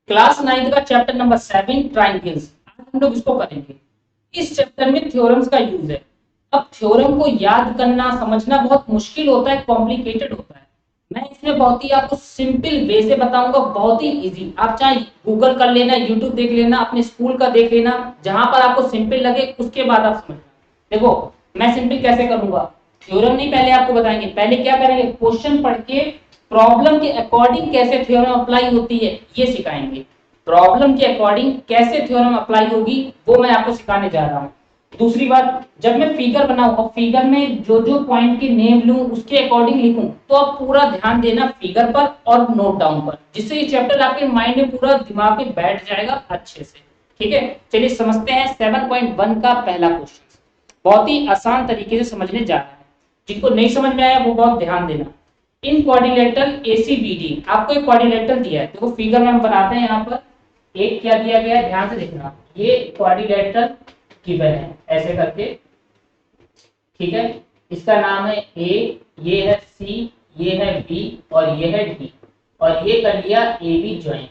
Class 9 का chapter number 7 triangles, आज हम लोग इसको करेंगे। इस चैप्टर में थ्योरम्स का यूज है। अब थ्योरम को याद करना समझना बहुत मुश्किल होता है, कॉम्प्लिकेटेड होता है। मैं इसमें बहुत ही आपको सिंपल वे से बताऊंगा, बहुत ही इजी। आप चाहे गूगल कर लेना, यूट्यूब देख लेना, अपने स्कूल का देख लेना, जहां पर आपको सिंपल लगे उसके बाद आप समझना। देखो मैं सिंपल कैसे करूंगा, थ्योरम नहीं पहले आपको बताएंगे। पहले क्या करेंगे, क्वेश्चन पढ़ के प्रॉब्लम के अकॉर्डिंग कैसे थ्योरम अप्लाई होती है ये सिखाएंगे। प्रॉब्लम के अकॉर्डिंग कैसे थ्योरम अप्लाई होगी वो मैं आपको सिखाने जा रहा हूँ। दूसरी बात, जब मैं फिगर बनाऊं और फिगर में जो जो पॉइंट की नेम लूं उसके अकॉर्डिंग लिखूं, तो आप पूरा ध्यान देना फिगर पर और नोट डाउन पर, जिससे ये चैप्टर आपके माइंड में पूरा दिमाग में बैठ जाएगा अच्छे से। ठीक है, चलिए समझते हैं 7.1 का पहला क्वेश्चन। बहुत ही आसान तरीके से समझने जा रहे हैं। जिनको नहीं समझ में आया वो बहुत ध्यान देना। इन क्वाड्रिलेटरल ACBD, आपको एक क्वाड्रिलेटरल दिया है, देखो फिगर में हम बनाते हैं। यहाँ पर एक क्या दिया गया है, ध्यान से देखना। ये क्वाड्रिलेटरल गिवन है ऐसे करके, ठीक है। इसका नाम है ए, ये है सी, ये है बी और ये है डी, और ये कर लिया ए बी ज्वाइन।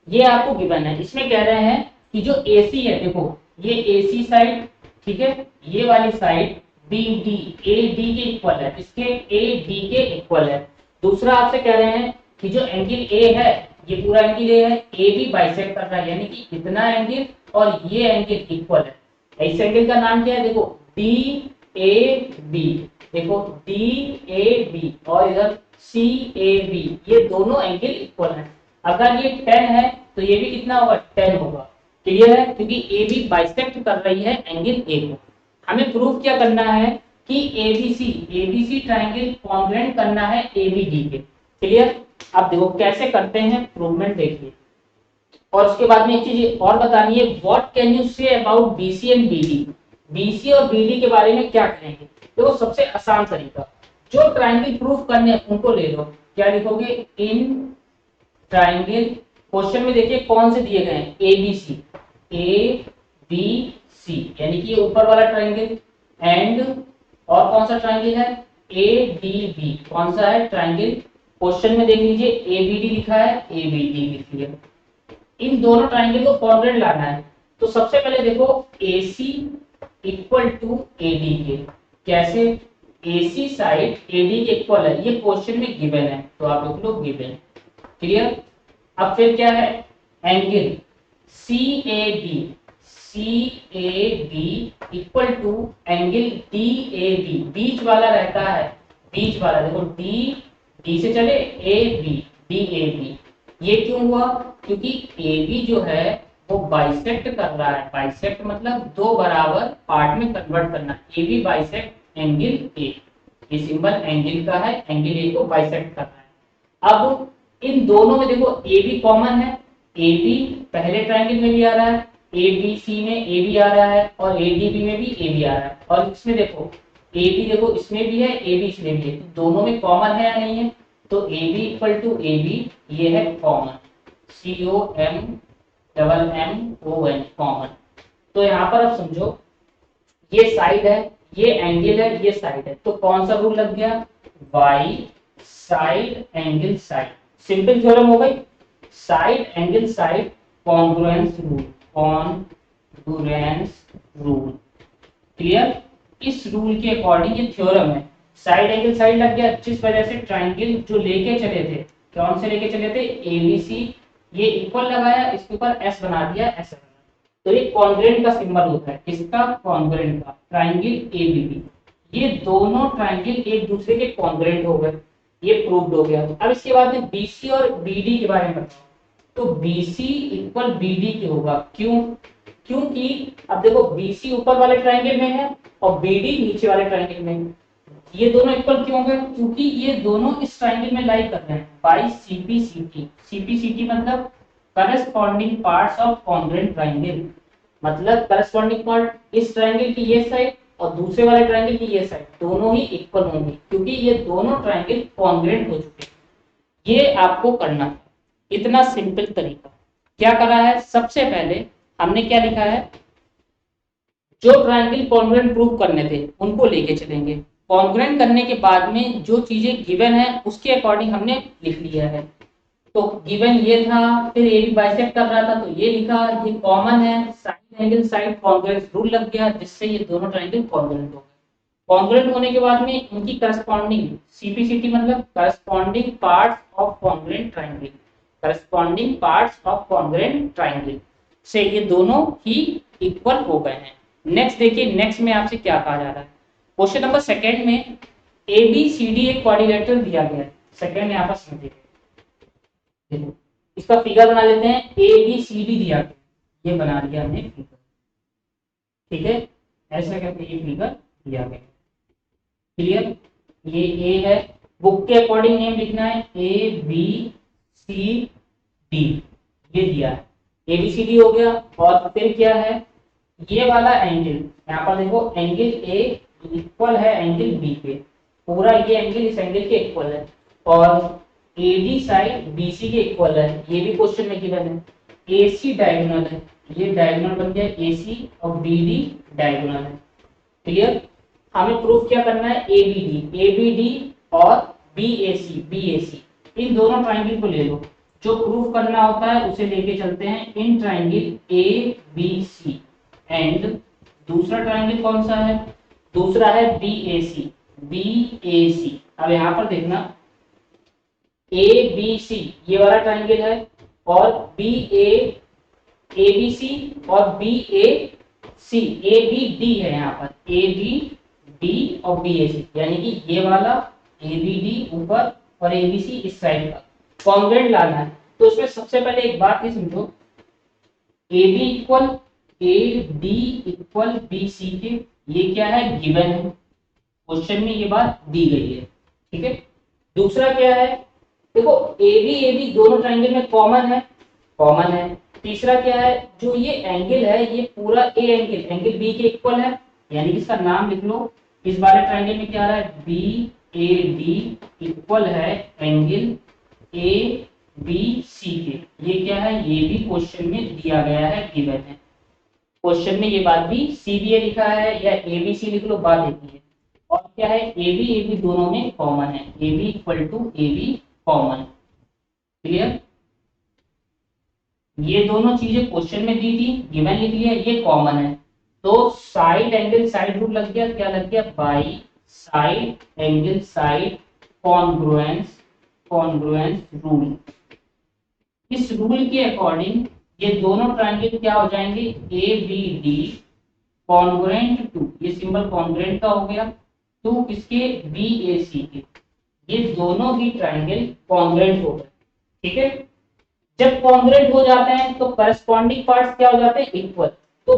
ये आपको गिवन है। इसमें कह रहे हैं कि जो AC है, देखो ये AC साइड, ठीक है, ये वाली साइड BD AD के इक्वल है, इसके AD के इक्वल है। दूसरा आपसे कह रहे हैं कि जो एंगल A है, ये पूरा एंगल A है, AB बाइसेक्ट कर रहा है, यानी कि इतना एंगल और ये एंगल इक्वल है। इस एंगल का नाम क्या है, देखो DAB, देखो DAB और इधर CAB, ये दोनों एंगल इक्वल है। अगर ये 10 है तो ये भी कितना होगा, 10 होगा। क्लियर है, क्योंकि ए बी बाइसेक्ट कर रही है एंगल ए को। हमें प्रूफ क्या करना है कि एबीसी ट्राइंगल कॉन्ग्रुएंट करना है एबीडी के। क्लियर। अब देखो कैसे करते हैं, प्रूवमेंट देखिए। और उसके बाद में एक चीज और बतानी है, what can you say about BC and BD. BC और बीडी के बारे में क्या कहेंगे। देखो सबसे आसान तरीका, जो ट्राइंगल प्रूफ करने उनको ले लो। क्या लिखोगे, इन ट्राइंगल, क्वेश्चन में देखिए कौन से दिए गए हैं, ए बी सी, यानी कि ये ऊपर वाला ट्राइंगल, एंड और कौन सा ट्राइंगल है, ए डी बी, कौन सा है ट्राइंगल। क्वेश्चन में देख लीजिए एबीडी लिखा है, एबीडी लिख लिया। इन दोनों ट्राइंगल को कॉन्ग्रुएंट लाना है। तो सबसे पहले देखो AC इक्वल टू AD के, कैसे, AC साइड AD के इक्वल है, ये क्वेश्चन में गिवन है तो आप लिख लो गिवन। क्लियर। अब फिर क्या है, angle CAB equal to angle DAB, बीच वाला रहता है, बीच वाला देखो D से चले AB, DAB। ये क्यों हुआ, क्योंकि AB जो है वो बाइसेक्ट कर रहा है। बाइसेक्ट मतलब दो बराबर पार्ट में कन्वर्ट करना। AB बाइसेक्ट एंगल A, ये सिंबल एंगल का है, एंगल A को बाइसेक्ट कर रहा है। अब इन दोनों में देखो ए बी कॉमन है, ए बी पहले ट्राइंगल में भी आ रहा है, ए बी सी में ए बी आ रहा है और ए डी बी में भी ए बी आ रहा है, और इसमें देखो ए बी देखो इसमें भी है, ए बी इसमें भी है, तो दोनों में कॉमन है या नहीं है, तो A B equal to A B, ये है कॉमन, COMMON कॉमन। तो यहाँ पर आप समझो, ये साइड है, ये एंगल है, ये साइड है, तो कौन सा रूल लग गया, by side angle side. Simple theorem हो गई, side angle side congruence rule, congruence rule. Clear. इस रूल के अकॉर्डिंग ये थ्योरम है। साइड एंगल साइड लग गया, जिस वजह से ट्राइंगल जो लेके चले थे, कौन से लेके चले थे, एबीसी, ये इक्वल लगाया, इसके ऊपर एस बना दिया, एस। तो ये कॉन्ग्रुएंट का सिंबल होता है, किसका, कॉन्ग्रुएंट का, ट्राइंगल एबीबी। ये दोनों ट्राइंगल एक दूसरे के कॉन्ग्रुएंट हो गए, ये प्रूव्ड हो गया। अब इसके बाद में BC और BD के बारे में बताओ। तो BC इक्वल BD के होगा, क्यों, क्योंकि अब देखो BC ऊपर वाले ट्राइंगल में है और BD नीचे वाले ट्राइंगल में है। ये दोनों इक्वल क्यों हो गए, क्योंकि ये दोनों इस ट्राइंगल में लाई कर रहे हैं बाई CPCT। CPCT मतलब corresponding parts of congruent triangle, मतलब करस्पॉन्डिंग पार्ट इस ट्राइंगल की ये साइड और दूसरे वाले ट्राइंगल की ये साइड दोनों ही इक्वल होंगे, क्योंकि ये दोनों ट्राइंगल कॉन्ग्रुएंट हो चुके हैं। ये आपको करना है, इतना सिंपल तरीका। क्या करा है, सबसे पहले हमने क्या लिखा है, जो ट्राइंगल कॉन्ग्रुएंट प्रूव करने थे उनको लेके चलेंगे। कॉन्ग्रुएंट करने के बाद में जो चीजें गिवन है उसके अकॉर्डिंग हमने लिख लिया है। तो गिवन ये था, फिर ए बी बाइसेक्ट कर रहा था तो ये लिखा, ये कॉमन है, side angle side congruence rule लग गया जिससे ये दोनों ट्रायंगल कॉन्ग्रुएंट हो गए। कॉन्ग्रुएंट होने के बाद में इनकी करस्पॉन्डिंग सीपीसीटी मतलब corresponding parts of congruent triangle, corresponding parts of congruent triangle से ये दोनों ही इक्वल हो गए हैं। नेक्स्ट देखिए, नेक्स्ट में आपसे क्या कहा जा रहा है। क्वेश्चन नंबर सेकंड में ए बी सी डी एक क्वाड्रिलेटरल दिया गया है। सेकंड में यहाँ पर समझिए, देखो इसका फिगर बना लेते हैं। ए बी सी डी दिया गया, ये बना दिया हमने फिगर, ठीक है, ऐसा करके ये फिगर दिया गया। क्लियर, ये ए है, बुक के अकॉर्डिंग नेम लिखना है ए बी सी डी, ये दिया है, ए बी सी डी हो गया। और फिर क्या है, ये वाला एंगल यहाँ पर देखो, एंगल ए इक्वल है एंगल बी के, पूरा ये एंगल इस एंगल के इक्वल है, और एडी साइड बीसी के इक्वल है, ये भी क्वेश्चन में गिवन है। एसी डायगोनल है, ये डायगोनल बन गया एसी, और बीडी डायगोनल है। क्लियर, हमें प्रूफ क्या करना है, एबीडी और बीएसी इन दोनों ट्रायंगल को ले लो। जो प्रूफ करना होता है उसे लेके चलते हैं इन triangle A B C, and दूसरा ट्रायंगल कौन सा है, दूसरा है बीएसी। अब यहाँ पर देखना, ए बी सी ये वाला ट्रायंगल है, और एबीसी और बीएसी, ए बी डी है यहाँ पर, ए बी डी और बीएसी, यानी कि ये वाला ए बी डी ऊपर और एबीसी इस साइड का कॉन्ग्रुएंट लाना है। तो उसमें सबसे पहले एक बात ये समझो, A B equal A D equal B C के, ये क्या है, गिवन है, क्वेश्चन में ये बात दी गई है, ठीक है। दूसरा क्या है, देखो ए बी दोनों ट्रायंगल में कॉमन है। तीसरा क्या है, जो ये एंगल है ये पूरा ए एंगल बी के इक्वल है, यानी कि इसका नाम लिख लो। इस वाले ट्रायंगल में क्या आ रहा है, बी ए डी इक्वल है एंगल ए बी सी के, ये क्या है, ये भी क्वेश्चन में दिया गया है, गिवन है। क्वेश्चन में ये बात भी सी बी ए लिखा है या ए बी सी लिख लो, बात एक ही है। और क्या है, ए बी दोनों में कॉमन है, A B equal to A B common. Clear, ये दोनों चीजें क्वेश्चन में दी थी, गिवन लिख लिया, ये कॉमन है। तो साइड एंगल साइड रूल लग गया, क्या लग गया, by side angle side congruence rule. इस रूल के अकॉर्डिंग ये दोनों ट्रायंगल क्या हो जाएंगे, A B D congruent to, ये सिंबल कॉन्ग्रुएंट का हो गया, टू किसके, बी ए सी के, ये दोनों ही ट्रायंगल कॉन्ग्रुएंट हो गए, ठीक है। जब कॉन्ग्रुएंट हो जाते हैं तो करस्पॉन्डिंग पार्ट्स क्या हो जाते हैं, इक्वल। तो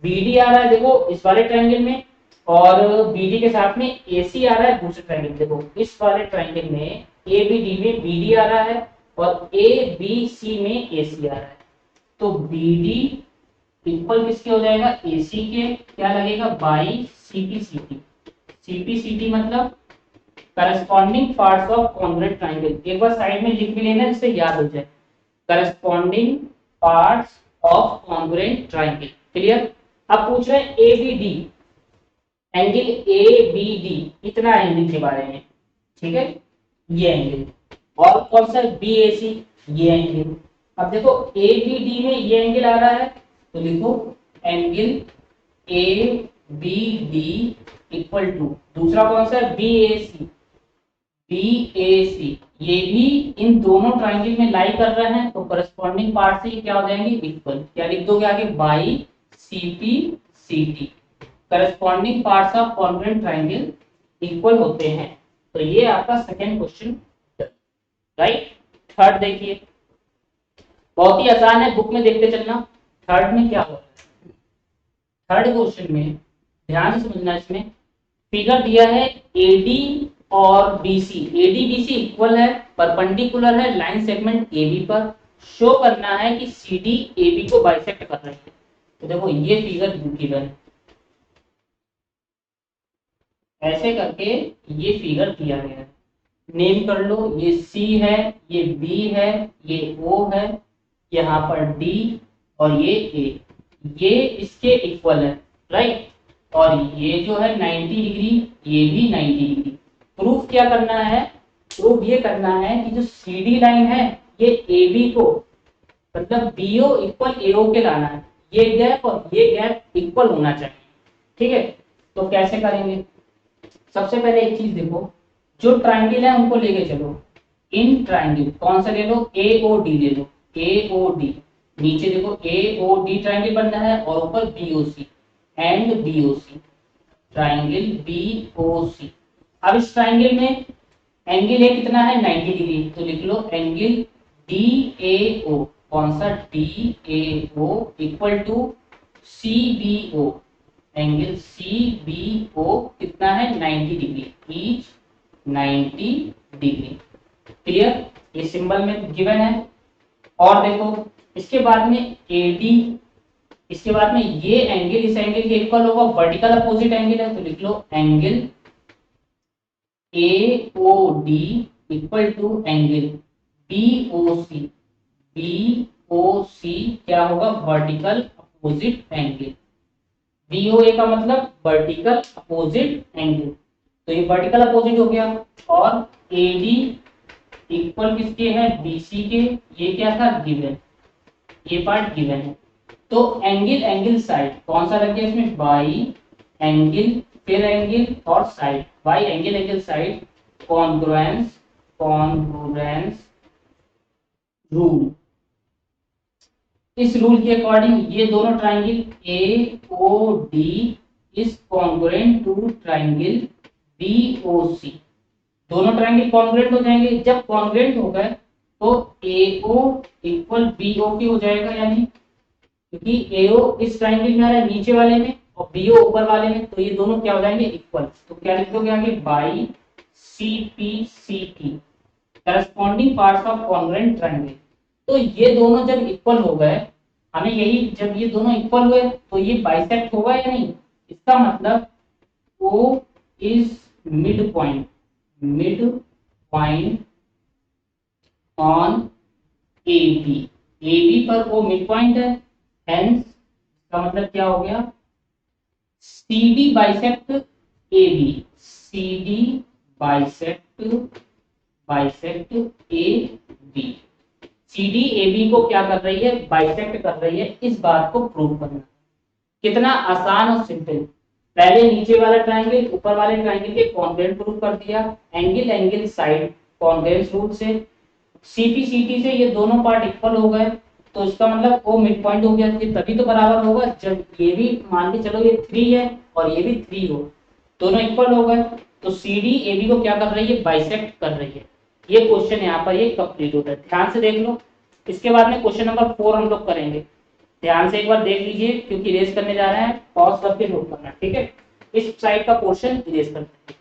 बीडी आ रहा है देखो इस वाले ट्रायंगल में, और बीडी के साथ में एसी आ रहा है दूसरे ट्रायंगल। देखो इस वाले ट्रायंगल में ए बी डी में बीडी आ रहा है, और ए बी सी में एसी आ रहा है। तो बीडी इक्वल किसके हो जाएगा, एसी के, क्या लगेगा, बाई सीपीसीटी मतलब corresponding parts of congruent triangle. एक बार साइड में लिख भी लेना जिससे याद हो जाए, corresponding parts of congruent triangle. Clear, अब पूछ रहे हैं A B D, angle A B D, इतना एंगल के बारे में, ठीक है, ये एंगल, और कौन सा, बी ए सी, ये एंगल। अब देखो ए बी डी में ये एंगल आ रहा है, तो लिखो angle A B D equal to, दूसरा कौन सा, बी ए सी, ये भी इन दोनों ट्रायंगल में लाई कर रहे हैं, तो करस्पॉन्डिंग पार्ट से ये क्या हो जाएंगे, इक्वल। क्या लिख दोगे आगे, by CPCT, corresponding parts of congruent triangle equal होते हैं। तो ये आपका सेकंड क्वेश्चन, राइट। थर्ड देखिए, बहुत ही आसान है, बुक में देखते चलना। थर्ड में क्या हो रहा है, थर्ड क्वेश्चन में ध्यान से समझना, इसमें फिगर दिया है एडी और बीसी, एडी बीसी इक्वल है, परपेंडिकुलर है लाइन सेगमेंट एबी पर, शो करना है कि सीडी एबी को बाइसेक्ट कर रही है। तो देखो ये फिगर गिवन, ऐसे करके ये फिगर दिया गया है, नेम कर लो, ये सी है, ये बी है, ये ओ है, यहाँ पर डी और ये ए, ये इसके इक्वल है, राइट। और ये जो है 90 डिग्री, ये भी 90 डिग्री। प्रूफ क्या करना है, प्रूफ ये करना है कि जो CD लाइन है ये AB को, मतलब BO इक्वल AO के लाना है, ये गैप और ये गैप इक्वल होना चाहिए। ठीक है, तो कैसे करेंगे? सबसे पहले एक चीज देखो, जो ट्राइंगल है उनको लेके चलो। इन ट्राइंगल कौन सा ले लो? AOD ले लो, AOD। नीचे देखो AOD ट्राइंगल बनना है और ऊपर BOC and BOC, triangle BOC। अब इस ट्राइंगल में एंगल है कितना है? 90 डिग्री, तो लिख लो एंगल DAO। कौन सा? DAO equal to CBO, angle CBO कितना है? 90 डिग्री, ईच 90 डिग्री। क्लियर? ये सिंबल में गिवन है। और देखो इसके बाद में AD, इसके बाद में ये एंगल इस एंगल के इक्वल होगा, वर्टिकल अपोजिट एंगल है, तो लिख लो angle AOD equal to angle BOC। BOC क्या होगा? Vertical opposite angle. BOA का मतलब वर्टिकल अपोजिट एंगल, तो ये वर्टिकल अपोजिट हो गया। और AD इक्वल किसके है? BC के। ये क्या था? गिवन, ये पार्ट गिवन है। तो एंगल एंगल साइड कौन सा लग गया इसमें? बाई एंगल, फिर एंगल और side, by angle angle side, congruence, congruence rule. इस रूल के अकॉर्डिंग ये दोनों triangle AOD is congruent to triangle BOC। दोनों ट्राइंगल कॉन्ग्रुएंट हो जाएंगे। जब कॉन्ग्रुएंट हो गए तो AO इक्वल BOQ हो जाएगा, यानी क्योंकि AO इस ट्राइंगल में आ रहा है नीचे वाले में और BO ऊपर वाले में, तो ये दोनों क्या हो जाएंगे? इक्वल। तो क्या लिख दोगे आगे? By CPCT, corresponding parts of congruent triangle. तो ये दोनों जब इक्वल हो गए, हमें यही, जब ये दोनों इक्वल हुए तो ये बाइसेक्ट होगा या नहीं? इसका मतलब O is mid point, mid point on AB। AB पर वो मिड पॉइंट है, हेंस इसका मतलब क्या हो गया? CD bisect AB, CD bisect, bisect AB। CD AB को क्या कर रही है? बाइसेक्ट कर रही है। इस बात को प्रूव करना कितना आसान और सिंपल। पहले नीचे वाला ट्राइंगल ऊपर वाले ट्राइंगल के कॉन्ग्रुएंट प्रूव कर दिया, angle angle side congruence rule से। CPCT से ये दोनों पार्ट इक्वल हो गए, तो इसका मतलब वो मिड पॉइंट हो गया। ये तभी तो बराबर होगा जब ये भी, मान के चलो ये 3 है और ये भी 3 हो, दोनों इक्वल हो गए, तो CD AB को क्या कर रही है? बाइसेक्ट कर रही है। ये क्वेश्चन यहाँ पर ये कंप्लीट होता है। ध्यान से देख लो। इसके बाद में क्वेश्चन नंबर 4 हम लोग करेंगे। ध्यान से एक बार देख लीजिए, क्योंकि इरेज करने जा रहे हैं, पॉज करके नोट करना। ठीक है, इस साइड का पोर्शन इरेज करते हैं।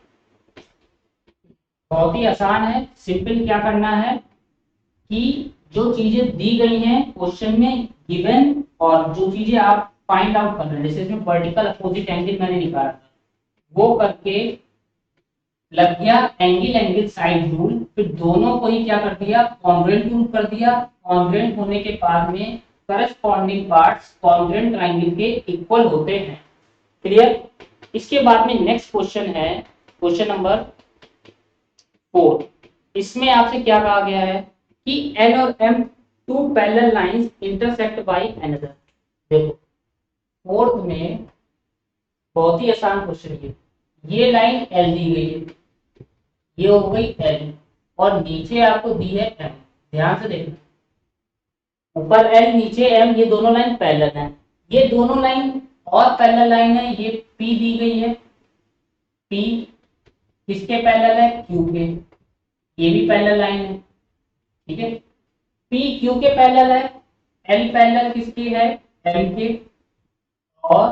बहुत ही आसान है, सिंपल। क्या करना है कि जो चीजें दी गई हैं क्वेश्चन में गिवन, और जो चीजें आप फाइंड आउट कर रहे हैं, जैसे इसमें वर्टिकल अपोजिट एंगल मैंने निकाला था, वो करके लग गया एंगल एंगल साइड रूल, फिर दोनों को ही क्या कर दिया? कॉन्ग्रुएंट प्रूव कर दिया। कॉन्ग्रुएंट होने के बाद में करस्पॉन्डिंग पार्ट्स कॉन्ग्रुएंट ट्राइंगल के इक्वल होते हैं। क्लियर? इसके बाद में नेक्स्ट क्वेश्चन है क्वेश्चन नंबर 4। इसमें आपसे क्या कहा गया है कि L और M two parallel lines intersect by another. देखो फोर्थ में बहुत ही आसान क्वेश्चन है। ये लाइन L दी गई है, ये हो गई L, और नीचे आपको दी है M। ध्यान से देखना, ऊपर L नीचे M, ये दोनों लाइन पैरेलल हैं। ये दोनों लाइन और पैरेलल लाइन है। ये P दी गई है, P किसके पैरेलल है? Q के। ये भी पैरेलल लाइन है। ठीक है, P Q के पैरेलल है, L पैरेलल किसके है? M के, और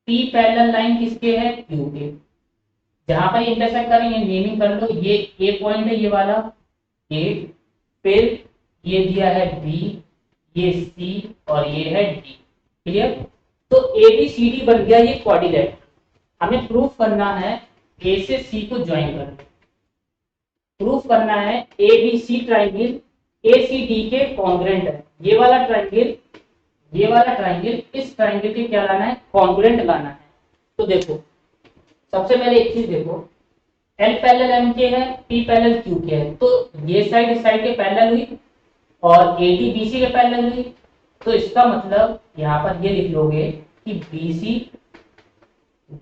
P पैरेलल लाइन किसके है? Q के। जहां पर इंटरसेक्ट करेंगे नेमिंग कर लो, ये A पॉइंट है, ये वाला A, फिर ये दिया है B, ये C, और ये है D। क्लियर? तो ABCD बन गया ये क्वाड्रिलेटरल। हमें प्रूफ करना है A से C को ज्वाइन करना, प्रूफ करना है ABC ट्राइंगल ACD के कॉन्ग्रुएंट है। ये वाला ट्राइंगल, ये वाला ट्राइंगल इस ट्राइंगल के क्या लाना है? कॉन्ग्रुएंट लाना है। तो देखो सबसे पहले एक चीज देखो, एल पैरेलल एम के है, पी पैरेलल क्यू के है, तो ये साइड इस साइड के पैरेलल हुई और एडी बीसी के पैरेलल हुई। तो इसका मतलब यहाँ पर ये लिख लोगे कि BC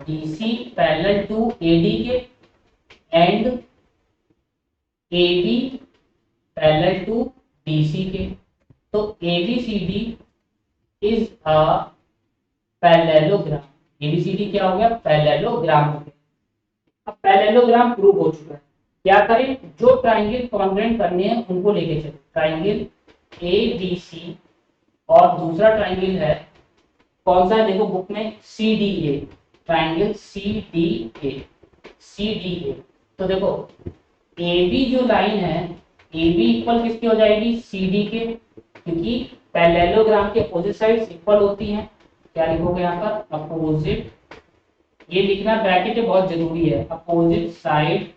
DC parallel to AD के and AB parallel to DC के। तो ABCD is a parallelogram. ABCD क्या हो गया? पैरेललोग्राम हो गया। अब पैरेललोग्राम प्रूव हो चुका है। क्या करें? जो ट्राइंगल कॉन्ग्रुएंट करने हैं उनको लेके चलो। ट्राइंगल ए बी सी और दूसरा ट्राइंगल है कौन सा है? देखो बुक में C D A, triangle C D A, C D A. तो देखो ए बी जो लाइन है, ए बी इक्वल किसकी हो जाएगी? सी डी के, क्योंकि पैरेललोग्राम के अपोजिट साइड्स इक्वल होती हैं। क्या लिखोगे यहाँ पर? अपोजिट, ये लिखना ब्रैकेट में बहुत जरूरी है, opposite side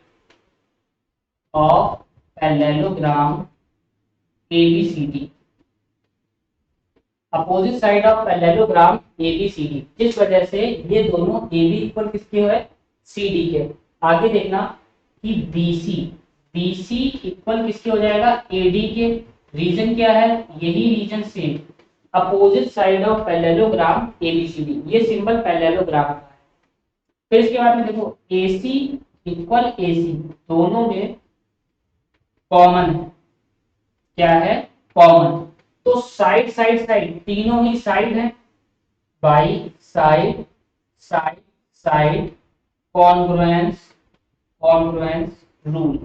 of parallelogram ABCD, opposite side of parallelogram ABCD, जिस वजह से ये दोनों एबी इक्वल किसके है? सीडी के। आगे देखना कि बीसी, बीसी इक्वल किसके हो जाएगा? एडी के। रीजन क्या है? यही reason same, opposite side of parallelogram ABCD, ये सिंबल पैरेललोग्राम का है। फिर इसके बाद में देखो AC इक्वल AC, दोनों में कॉमन है। क्या है? कॉमन। तो साइड साइड साइड, तीनों ही साइड है, by side side side congruence, congruence rule.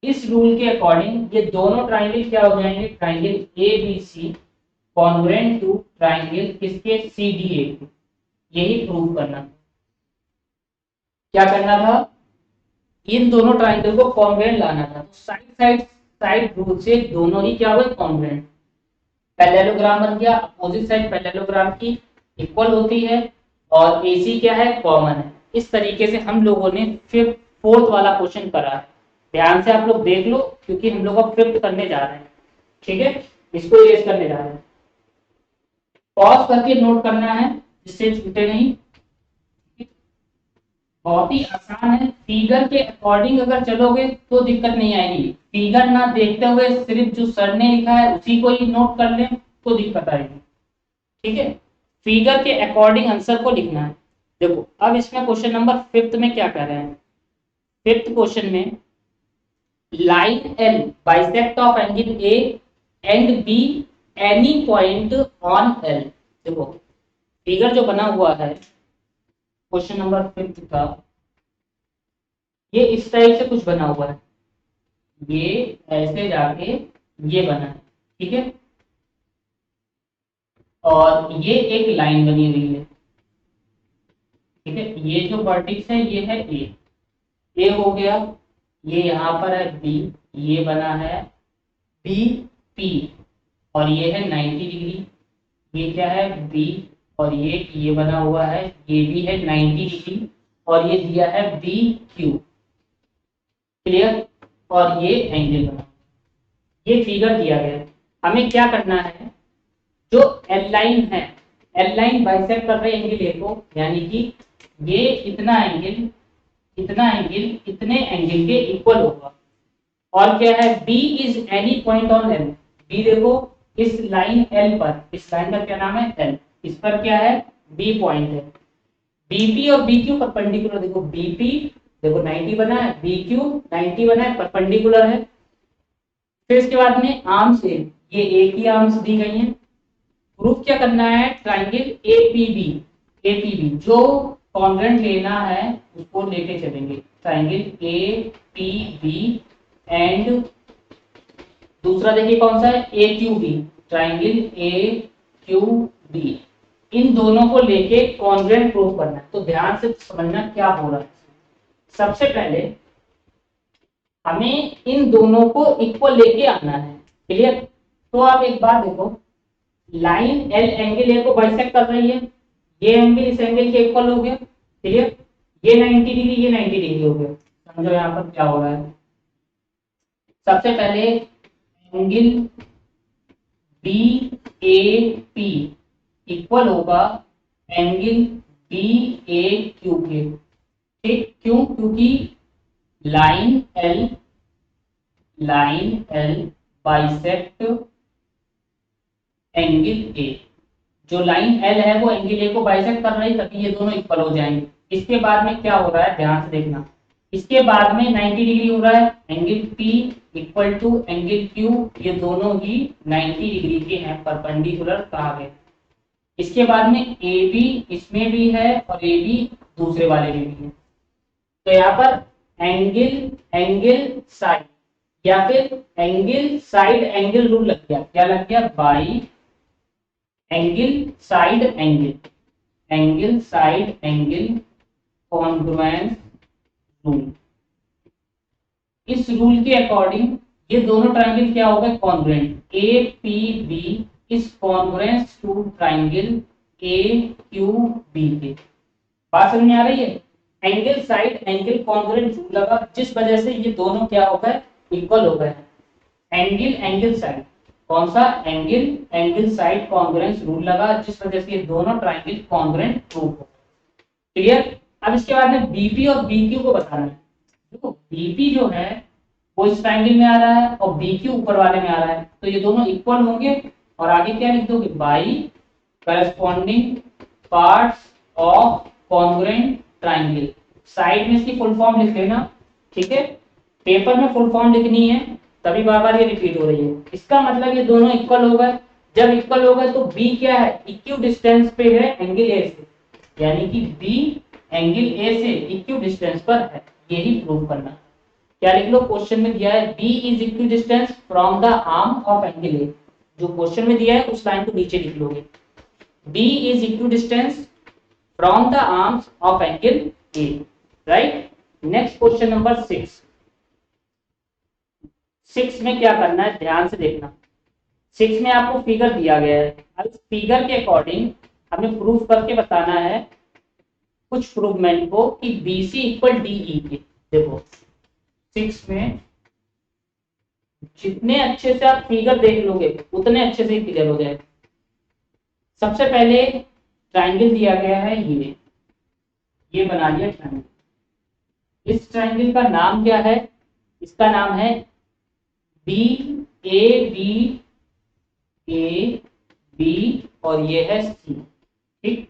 इस रूल के अकॉर्डिंग ये दोनों ट्राइंगल क्या हो जाएंगे? Triangle ABC congruent to triangle किसके? CDA। यही प्रूव करना। क्या करना था? इन दोनों ट्राइंगल को कॉन्ग्रुएंट लाना था। साइड साइड साइड रूल से दोनों ही क्या हुए? कॉन्ग्रुएंट। पैरेललोग्राम बन गया, अपोजिट साइड पैरेललोग्राम की इक्वल होती है और AC क्या है? कॉमन है। इस तरीके से हम लोगों ने फिफ्थ फोर्थ वाला क्वेश्चन करा है। ध्यान से आप लोग देख लो, क्योंकि हम लोग अब फिफ्थ करने जा रहे हैं। ठीक है, इसको इरेज करने जा रहे हैं। पॉज करके नोट करना है जिससे छूटे नहीं। बहुत ही आसान है, फिगर के अकॉर्डिंग अगर चलोगे तो दिक्कत नहीं आएगी। फिगर ना देखते हुए सिर्फ जो सर ने लिखा है उसी को ही नोट कर लें तो दिक्कत आएगी। ठीक है, फिगर के अकॉर्डिंग आंसर को लिखना है। देखो अब इसमें क्वेश्चन नंबर फिफ्थ में क्या कर रहे हैं? फिफ्थ क्वेश्चन में line L bisect of angle A and B any point on L। देखो फिगर जो बना हुआ है क्वेश्चन नंबर फिफ्थ का, ये इस टाइप से कुछ बना हुआ है, ये ऐसे जाके ये बना है। ठीक है, और ये एक लाइन बनी हुई है। ठीक है, ये जो वर्टेक्स है ये है ए हो गया, ये यहाँ पर है B, ये बना है BP और ये है 90 डिग्री। ये क्या है? B और ये बना हुआ है, ये भी है 90 डिग्री और ये दिया है BQ। क्लियर? और ये एंगल बना, ये फिगर दिया गया है। हमें क्या करना है? जो एल लाइन है, एल लाइन बाइसेक्ट कर रहे एंगल ए को, यानी कि ये इतना एंगल इतने एंगल के इक्वल होगा। और क्या है? B is any point on L। B देखो इस लाइन L पर, इस लाइन का क्या नाम है? L। इस पर क्या है? B पॉइंट है। BP और BQ परपेंडिकुलर। देखो BP देखो 90 बना है, BQ 90 बना है, परपेंडिकुलर है। फिर इसके बाद में आर्म्स से, ये एक ही आर्म्स दी गई हैं। प्रूफ क्या करना है? ट्राइंगल APB जो कॉन्ग्रुएंट लेना है उसको लेके चलेंगे। ट्राइंगल APB एंड दूसरा देखिए कौन सा है? AQB, triangle AQB। इन दोनों को लेके कॉन्ग्रुएंट प्रूफ करना है। तो ध्यान से समझना क्या हो रहा है। सबसे पहले हमें इन दोनों को इक्वल लेके आना है। क्लियर? तो आप एक बात देखो, लाइन L एंगल A को बाइसेक्ट कर रही है, ये एंगल इस एंगल के इक्वल हो गया। क्लियर? ये 90 डिग्री, ये 90 डिग्री हो गया। समझो यहाँ पर क्या हो रहा है। सबसे पहले एंगल BAP इक्वल होगा एंगल BAQ के। ठीक, क्यों? क्योंकि line L bisect angle A. जो लाइन एल है वो एंगल ए को बाइसेक्ट कर रही है, तभी ये दोनों इक्वल हो जाएंगे। इसके बाद में क्या हो रहा है, ध्यान से देखना। इसके बाद में 90 डिग्री हो रहा है, angle P equal to angle Q, ये दोनों ही 90 डिग्री के हैं, परपेंडिकुलर कहा गया। इसके बाद में ए बी इसमें भी है और ए बी दूसरे वाले में भी है। तो यहाँ पर एंगल साइड या फिर एंगल साइड एंगल रूल लग गया। क्या लग गया, by angle side angle congruence rule. इस रूल के अकॉर्डिंग ये दोनों ट्राइंगल क्या होगा, congruent. A P B is congruence to triangle A Q B के। बात समझ में आ रही है। Angle side angle congruent rule लगा, जिस वजह से ये दोनों क्या हो गए, इक्वल हो गए। एंगल साइड, कौन सा, एंगल साइड कॉन्ग्रुएंस रूल लगा, जिस वजह से ये दोनों ट्राइंगल कॉन्ग्रुएंट प्रूव हो। क्लियर। अब इसके बाद में बीपी और बीक्यू को बताना है। देखो बीपी जो है वो इस ट्राइंगल में आ रहा है और बीक्यू ऊपर वाले में आ रहा है, तो ये दोनों इक्वल होंगे। और आगे क्या लिख दोगे, by corresponding parts of congruent triangle. Side में इसकी फुल फॉर्म लिख लेना, ठीक है। पेपर में फुल फॉर्म लिखनी है, तभी बार बार ये रिपीट हो रही है। इसका मतलब ये दोनों इक्वल हो गए। जब इक्वल हो गए तो बी क्या है, इक्यू डिस्टेंस पे है एंगल ए से, यानी कि बी एंगल ए से इक्यू डिस्टेंस पर है, यही प्रूव करना। क्या लिख लो, क्वेश्चन में दिया है B is equidistant from the arm of angle A. जो क्वेश्चन में दिया है उस लाइन को नीचे लिख लोगे, B is equidistant from the arms of angle A, right. Next question number 6 में क्या करना है, ध्यान से देखना। 6 में आपको फिगर दिया गया है। अब इस फिगर के अकॉर्डिंग हमें प्रूफ करके बताना है कुछ प्रूवमेंट को कि BC इक्वल DE के। देखो 6 में जितने अच्छे से आप फिगर देख लोगे उतने अच्छे से क्लियर हो जाएगा। सबसे पहले ट्राइंगल दिया गया है, ये बना लिया ट्राइंगल। इस ट्राइंगल का नाम क्या है, इसका नाम है BAB और ये है C, ठीक।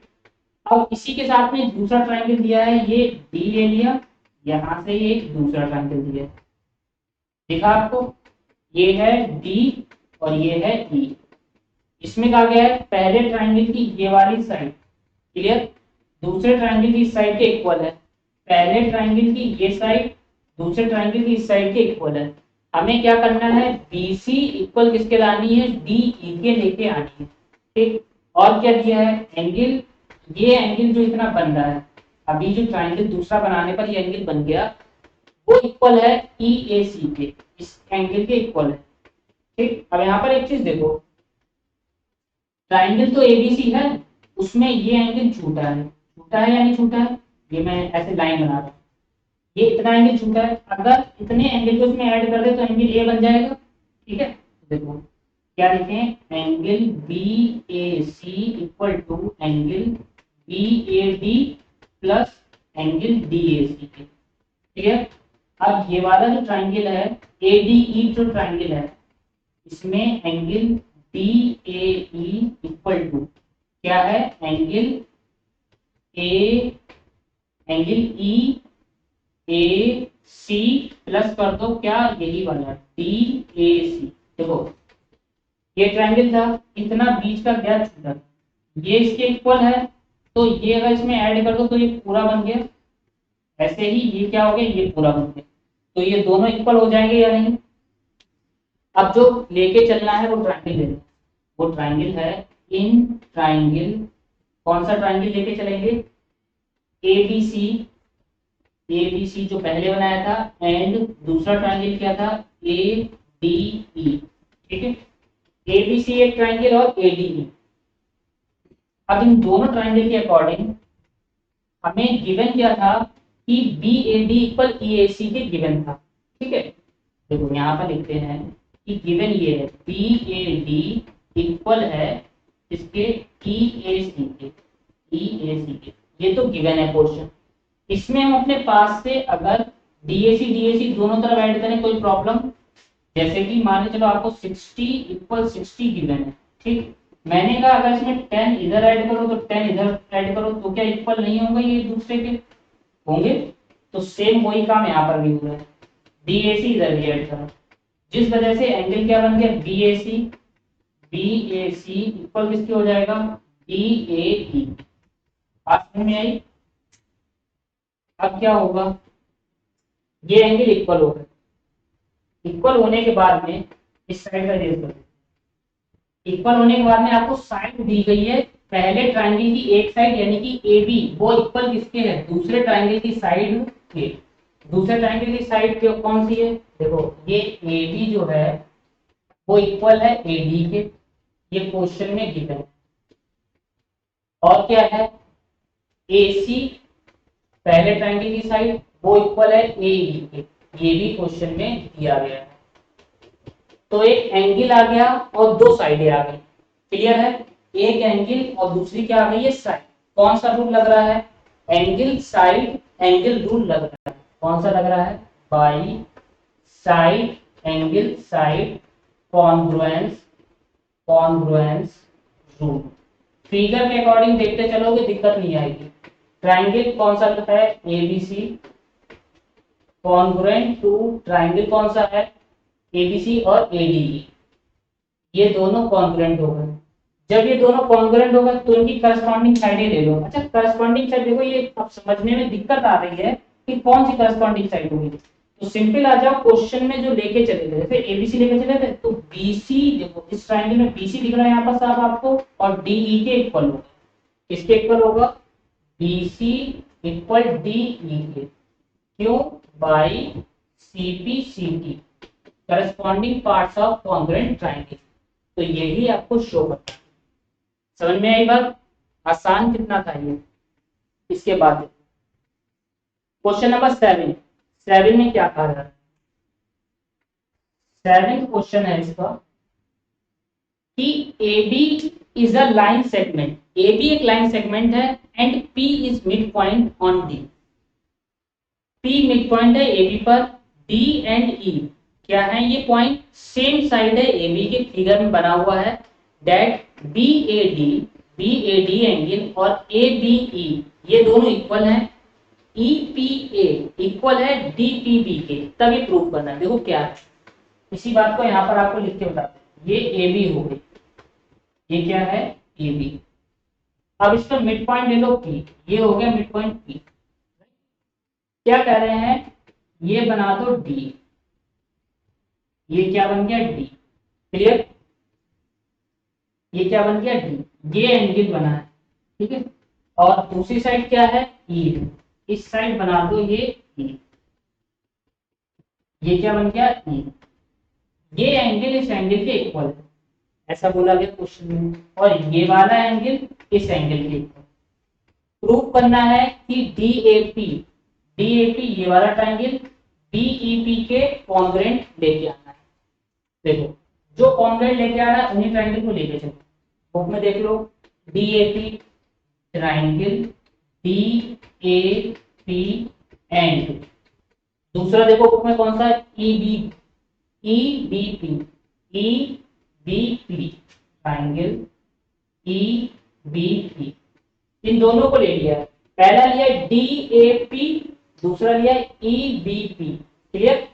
अब इसी के साथ में दूसरा ट्राइंगल दिया है, ये D ले लिया, यहां से ये दूसरा ट्राइंगल दिया है, देखा आपको, ये है D और ये है E। इसमें कहा गया है पहले ट्राइंगल की ये वाली साइड, क्लियर, दूसरे ट्राइंगल की इस साइड के इक्वल है। पहले ट्राइंगल की ये साइड दूसरे ट्राइंगल की इस साइड के इक्वल है। हमें क्या करना है, BC इक्वल किसके लानी है, DE के लेके आनी है, ठीक। और क्या दिया है, एंगल, ये एंगल जो इतना बन रहा है, अभी जो ट्राइंगल दूसरा बनाने पर ये एंगल बन गया, वो इक्वल है EAC के, इस एंगल के इक्वल है, ठीक। अब यहाँ पर एक चीज देखो, ट्राइंगल तो ABC है, उसमें ये एंगल छूटा है, छूटा है या नहीं छूटा है, ये मैं ऐसे लाइन बना रहा हूँ, ये इतना एंगल छूटा है। अगर इतने एंगल को इसमें ऐड कर दे तो एंगल ए बन जाएगा, ठीक है। देखो क्या लिखें, angle BAC equal to angle BAD plus angle DAC के, ठीक है। अब ये वाला जो ट्राइंगल है ADE जो ट्राइंगल है, इसमें एंगल DAE इक्वल टू क्या है, एंगल EAC प्लस कर दो क्या, यही वाला DAC। देखो ये ट्राइंगल था, इतना बीच का गैप छूटा, ये इसके इक्वल है, तो ये अगर इसमें ऐड कर दो तो ये पूरा बन गया। ऐसे ही ये क्या हो गया, ये पूरा बन गया, तो ये दोनों इक्वल हो जाएंगे या नहीं। अब जो लेके चलना है वो ट्राइंगल है, वो ट्राइंगल है इन ट्राइंगल, कौन सा ट्राइंगल लेके चलेंगे, ABC जो पहले बनाया था, एंड दूसरा ट्राइंगल क्या था, ADE, ठीक है। ABC एक ट्राइंगल और ADE। अब इन दोनों ट्राइंगल के अकॉर्डिंग हमें गिवन क्या था कि BAD इक्वल EAC के गिवन था, ठीक है। देखो यहाँ पर लिखते हैं कि गिवन ये है BAD इक्वल है इसके EAC के, ये तो गिवन है पोर्शन। इसमें हम अपने पास से अगर डीएसी दोनों तरफ ऐड करें कोई प्रॉब्लम? जैसे कि मान के चलो आपको 60 इक्वल 60 गिवन है, ठीक, मैंने कहा अगर इसमें 10 इधर ऐड करो तो 10 इधर ऐड करो, तो क्या इक्वल नहीं होंगे ये एक दूसरे के? होंगे। तो सेम वही काम यहाँ पर भी हो रहा है, डीएसी इधर भी ऐड करो, जिस वजह से एंगल क्या बन गया, बीएसी। बीएसी इक्वल किसके हो जाएगा, बीएई। बात समझ में आई? अब क्या होगा, ये एंगल इक्वल हो गए, इक्वल होने के बाद में इस साइड का रेस कर, इक्वल होने के बाद में आपको साइड दी गई है, पहले ट्रायंगल की एक साइड यानी कि ए बी वो इक्वल किसके है, दूसरे ट्रायंगल की साइड के। दूसरे ट्रायंगल की साइड कौन सी है, देखो ये ए बी जो है वो इक्वल है ए डी के, ये क्वेश्चन में गिवन है। और क्या है, ए सी पहले ट्रायंगल की साइड वो इक्वल है ए ई के, ये भी क्वेश्चन में दिया गया है। तो एक एंगल आ गया और दो साइडें आ गई, क्लियर है? एक एंगल और दूसरी क्या आ गई है, साइड। कौन सा रूल लग रहा है, एंगल साइड एंगल रूल लग रहा है। कौन सा लग रहा है, by side angle side congruence rule. Figure के अकॉर्डिंग देखते चलोगे दिक्कत नहीं आएगी। ट्रायंगल कौन सा है, एबीसी कॉन्ग्रुएंट टू ट्रायंगल कौन सा है, एबीसी और एडीई, ये दोनों कॉन्ग्रुएंट हो गए। जब ये दोनों कॉन्ग्रुएंट हो गए तो इनकी करस्पॉन्डिंग साइडें ले लो। अच्छा, करस्पॉन्डिंग साइड देखो, ये अब समझने में दिक्कत आ रही है कि कौन सी करस्पॉन्डिंग साइड होगी। तो सिंपल आ जाओ, क्वेश्चन में जो लेके चले थे, जैसे एबीसी लेके चले थे, तो बीसी देखो इस ट्रायंगल में बीसी दिख रहा है यहाँ पर साफ आपको, और डीई के इक्वल होगा। किसके इक्वल होगा, बीसी इक्वल डीई के। क्यों, by CP CT corresponding parts of congruent triangle. तो यही आपको शो करता है। समझ में आई बात? आसान कितना था ये। इसके बाद क्वेश्चन नंबर 7 में क्या कहा जा रहा है, 7 क्वेश्चन है इसका कि AB is a line segment, AB एक लाइन सेगमेंट है, and P is mid point on D। P mid point है AB पर, D एंड E क्या है, ये पॉइंट सेम साइड है AB के, फिगर में बना हुआ है। दैट BAD एंगल और ABE ये दोनों इक्वल हैं, EPA इक्वल है DPB के। तब ये प्रूव करना है। देखो क्या है, इसी बात को यहाँ पर आपको लिख के बताते हैं। ये AB हो गई, ये क्या है AB। अब इसका मिड पॉइंट ले लो P, ये हो गया मिड पॉइंट P। क्या कह रहे हैं, ये बना दो D, ये क्या बन गया D, क्लियर? ये क्या बन गया D, ये एंगल बना है, ठीक है। और दूसरी साइड क्या है, E, इस साइड बना दो ये E, ये क्या बन गया E। ये एंगल इस एंगल के इक्वल है, ऐसा बोला गया क्वेश्चन में, और ये वाला एंगल इस एंगल के इक्वल। प्रूव करना है कि DAP ये वाला ट्रायंगल BEP के कॉन्ग्रुएंट लेके आना है। देखो जो कॉन्ग्रुएंट लेके आ रहा है उन्हीं ट्रायंगल को लेके चलो। बुक में देख लो, DAP ट्रायंगल DAP एंड दूसरा देखो बुक में कौन सा है, EBP ट्रायंगल EBP। इन दोनों को ले लिया, पहला लिया DAP, दूसरा लिया EBP, क्लियर?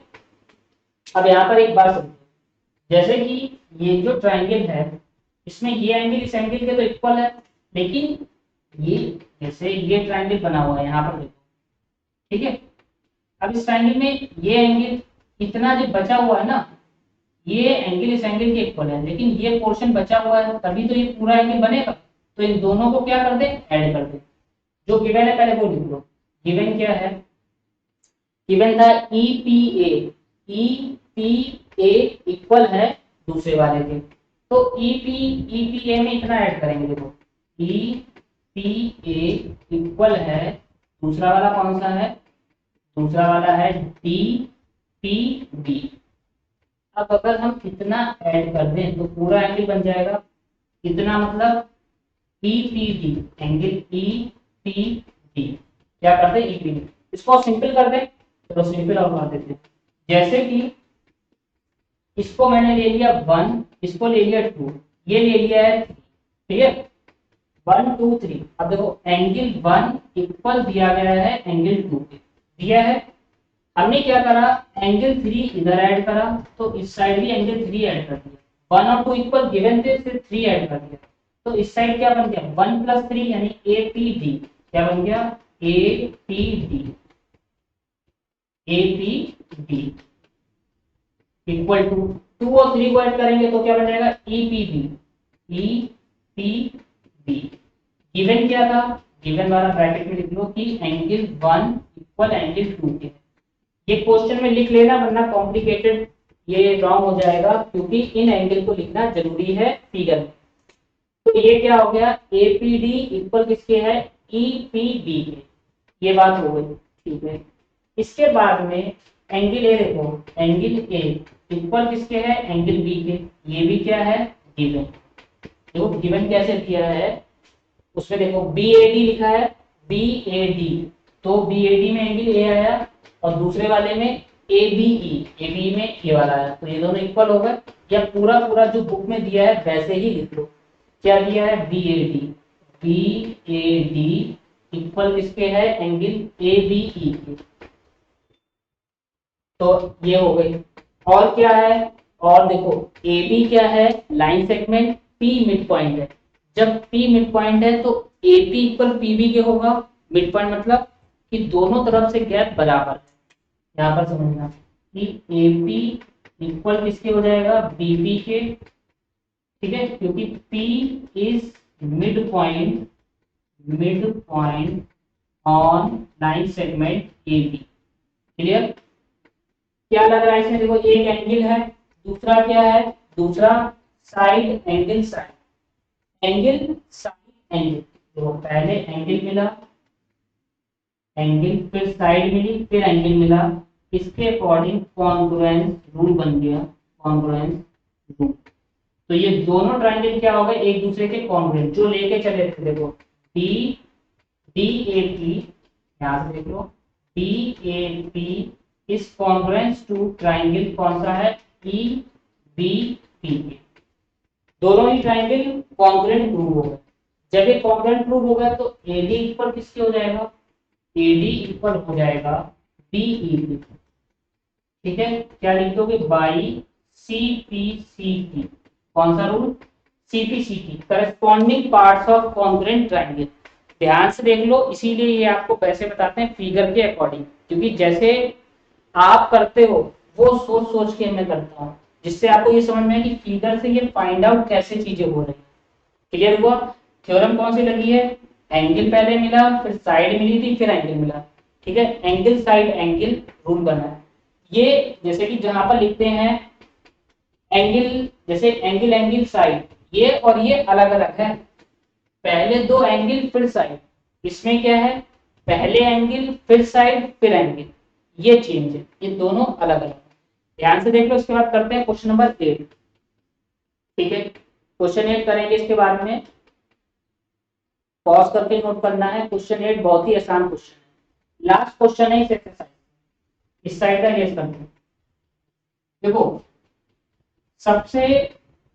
अब यहाँ पर एक बात समझो, जैसे कि ये जो ट्रायंगल है इसमें ये एंगल इस एंगल के तो इक्वल है, लेकिन ये जैसे ये ट्रायंगल बना हुआ है यहाँ पर देखो, ठीक है। अब इस ट्रायंगल में ये एंगल इतना जो बचा हुआ है ना, ये एंगल इस एंगल के इक्वल है, लेकिन ये पोर्शन बचा हुआ है, तभी तो ये पूरा एंगल बनेगा। तो इन दोनों को क्या कर दे, ऐड कर दे। जो गिवन है पहले वो लिख लो। गिवन क्या है, गिवन था EPA इक्वल है दूसरे वाले के, तो EPA में इतना ऐड करेंगे। देखो EPA इक्वल है, दूसरा वाला कौन सा है, दूसरा वाला है DPB। अब अगर हम इतना ऐड कर दें तो पूरा एंगल बन जाएगा, इतना मतलब EPD एंगल EPD। क्या कर दे, EPD। इसको सिंपल कर दें चलो सिंपल और बात देते हैं। जैसे कि इसको मैंने ले लिया 1, इसको ले लिया 2, ये ले लिया है 3, क्लियर। 1 2 3। अब देखो एंगल 1 इक्वल दिया गया है एंगल 2 के, दिया है। हमने क्या करा, एंगल 3 इधर ऐड करा, तो इस साइड भी एंगल 3 ऐड कर दिया। 1 और 2 इक्वल गिवन थे, फिर 3 ऐड कर दिया, तो इस साइड क्या बन गया 1 + 3 यानी APD। क्या बन गया APD, APD इक्वल टू 2 और 3 को ऐड करेंगे तो क्या बन जाएगा EPB, EPB। गिवन क्या था, गिवन वाला ब्रैकेट में लिख लो कि एंगल 1 इक्वल एंगल 2 के। ये क्वेश्चन में लिख लेना, वरना कॉम्प्लिकेटेड ये रॉन्ग हो जाएगा, क्योंकि इन एंगल को लिखना जरूरी है फिगर में। तो ये क्या हो गया APD इक्वल किसके है EPB के, ये बात हो गई, ठीक है। इसके बाद में एंगल ए देखो, एंगल ए इक्वल किसके है एंगल बी के, ये भी क्या है गिवन। देखो गिवन कैसे दिया है, उसमें देखो BAD लिखा है, BAD, तो BAD में एंगल ए आया और दूसरे वाले में ABE में ये वाला आया, तो ये दोनों इक्वल हो गए। या पूरा पूरा जो बुक में दिया है वैसे ही लिख लो। क्या दिया है BAD इक्वल किसके है एंगल ABE के, तो ये हो गई। और क्या है, और देखो AB क्या है line segment, P mid point है। जब P मिड पॉइंट है तो AP इक्वल PB के होगा। मिड पॉइंट मतलब कि दोनों तरफ से गैप बराबर है। यहाँ पर समझना कि AP इक्वल किसके हो जाएगा BB के, ठीक है, क्योंकि P is mid point on line segment AB। Clear. क्या लग रहा है इसमें, देखो एक एंगल है, दूसरा क्या है, दूसरा side angle, side angle, side angle. देखो पहले एंगल मिला, एंगल फिर साइड मिली, फिर एंगल मिला, इसके अकॉर्डिंग कॉन्ग्रुएंस रूल बन गया, कॉन्ग्रुएंस रूल। तो ये दोनों ट्रायंगल क्या हो गए एक दूसरे के कॉन्ग्रुएंट, जो लेके चले थे। देखो DAP, यहां से देख लो DAP is congruence to triangle, कौन सा है EBP। दोनों ही ट्रायंगल कॉन्ग्रुएंट प्रूव हो गए। जब ये कॉन्ग्रुएंट प्रूव हो गया तो AD इक्वल किसके हो जाएगा, AD इक्वल हो जाएगा BEP। ठीक है, क्या लिख दोगे बाई CPCT, कौन सा rule CPCT, corresponding parts of congruent triangle. ध्यान से देख लो, इसीलिए ये आपको पैसे बताते हैं फिगर के अकॉर्डिंग, क्योंकि जैसे आप करते हो वो सोच सोच के मैं करता हूँ, जिससे आपको ये समझ में है कि फिगर से ये फाइंड आउट कैसे चीजें हो रही। क्लियर हुआ। थ्योरम कौन सी लगी है, एंगल पहले मिला, फिर साइड मिली थी, फिर एंगल मिला, ठीक है, एंगल साइड एंगल रूल बना है। ये जैसे कि जहां पर लिखते हैं एंगल, जैसे एंगल एंगल साइड, ये और ये अलग अलग है। पहले दो एंगल फिर साइड, इसमें क्या है पहले एंगल फिर साइड फिर एंगल, ये चेंज है, ये दोनों अलग अलग। ध्यान से देख लो। इसके बाद करते हैं क्वेश्चन नंबर 8। ठीक है, क्वेश्चन 8 करेंगे, इसके बाद में पॉज करके नोट करना है। क्वेश्चन 8 बहुत ही आसान क्वेश्चन है, लास्ट क्वेश्चन है इस एक्सरसाइज, इस साइड का गेस करते हैं। देखो सबसे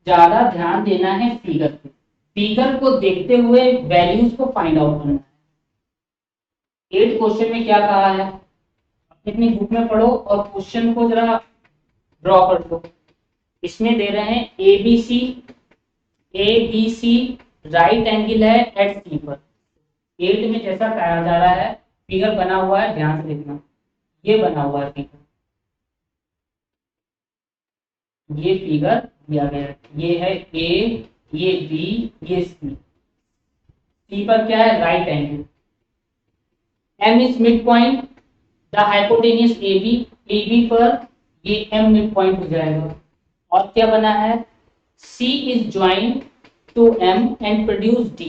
ज्यादा ध्यान देना है फिगर पे, फिगर को देखते हुए वैल्यूज को फाइंड आउट करना है। 8 क्वेश्चन में क्या कहा है अपनी बुक में पढ़ो और क्वेश्चन को जरा ड्रॉ कर दो। इसमें दे रहे हैं ABC राइट एंगल है एट सी पर। 8 में जैसा कहा जा रहा है फिगर बना हुआ है, ध्यान से देखना, ये बना हुआ है फिगर, ये फिगर दिया गया है, ये है A, ये B, ये C। C पर क्या है right angle, M is mid point, the hypotenuse AB, AB पर ये M मिड पॉइंट हो जाएगा। और क्या बना है C is joint to M and produce D,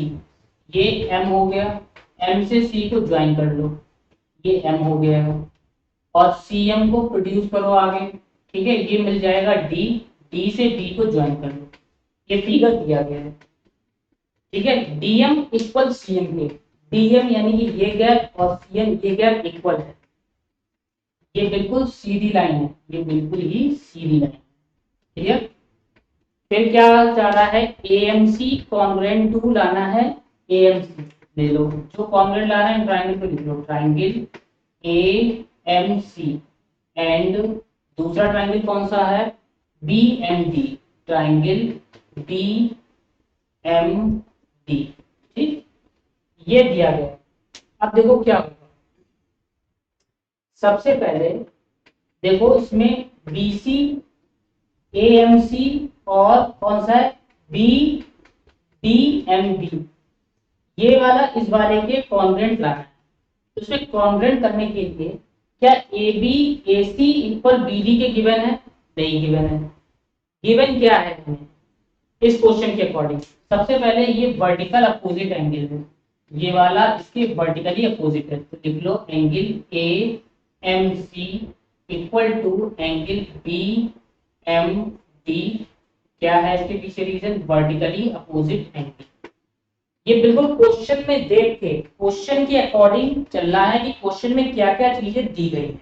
ये M हो गया, M से C को ज्वाइन कर लो, ये M हो गया है, और CM को प्रोड्यूस करो आगे, ठीक है, ये मिल जाएगा D, D से D को ज्वाइन कर लो, ये फिगर दिया गया है। ठीक है, DM इक्वल CM के, DM यानी कि ये गैप और CM ये गैप इक्वल है। ये बिल्कुल सीधी लाइन है, ये बिल्कुल ही सीधी लाइन। क्लियर। फिर क्या चाह रहा है, एएमसी कॉन्ग्रुएंट टू लाना है, एएमसी ले लो, जो कॉन्ग्रुएंट लाना है ट्राइंगल पे लिख लो, ट्राइंगल एएमसी। एंड दूसरा ट्राइंगल कौन सा है, बीएमडी, ट्राइंगल बीएमडी। ठीक, ये दिया गया। अब देखो क्या होगा, सबसे पहले देखो इसमें बीसी, एएमसी और कौन सा है, बी डीएमबी, ये वाला इस वाले के कॉन्ग्रुएंट लाना है। तो इसमें कॉन्ग्रुएंट करने के लिए क्या A B A C equal B D के गिवन है, नहीं गिवन है। गिवन क्या है हमें इस क्वेश्चन के अकॉर्डिंग, सबसे पहले ये वर्टिकल अपोजिट एंगल है, ये वाला इसके वर्टिकली अपोजिट है, तो लिख लो angle A M C equal to angle B M D. क्या है इसके पीछे रीजन, वर्टिकली अपोजिट एंगल। ये बिल्कुल क्वेश्चन में देख के क्वेश्चन के अकॉर्डिंग चलना है कि क्वेश्चन में क्या क्या चीजें दी गई है।